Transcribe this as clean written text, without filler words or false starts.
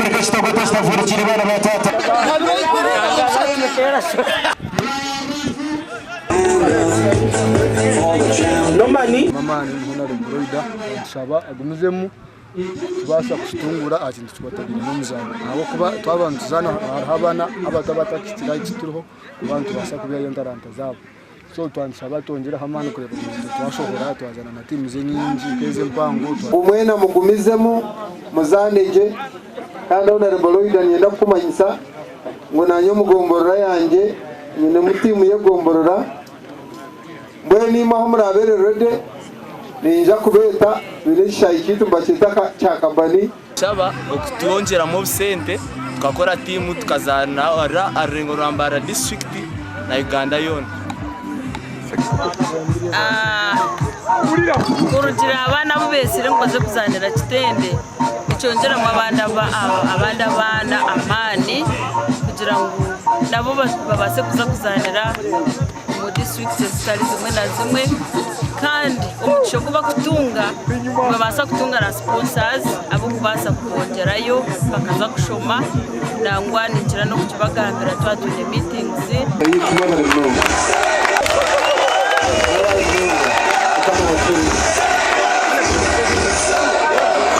Amerika kitoko testafurikira bana batata Nomani mama ni honore broida shaba agumuzemu tubasha kutungura akintu twatagira n'umuzana nabo kuba twabantuzana habana abatabata kitira kituriho kubantu basa kubiya ndaranta zabo so twansha batongera hamana kureba ibintu twashobora twazana na timu ze nyinji keze mpango umwena mugumizemo muzanege kandi honore broida nyenda kumanyisa ngo nanyo mugomborora yanjye nyine mutimu ye gomborora mbwe nima ho murabere rede ninja kubeta birisha ikitu mbachita cyakabani shaba okutwongera mu busente tukakora timu tukazana arengo rambara district na Uganda yone kurugira abana bubesire ngoze kuzanira kitende icyongera mu abana amani kugira ngo nabo babase kuzanira mu district zitari zimwe na zimwe kandi umuco kuba kutunga babasa kutunga na sponsors abo kubasa kongerayo bakaza kushoma nangwa nikira no kukibagambira twatunye meetings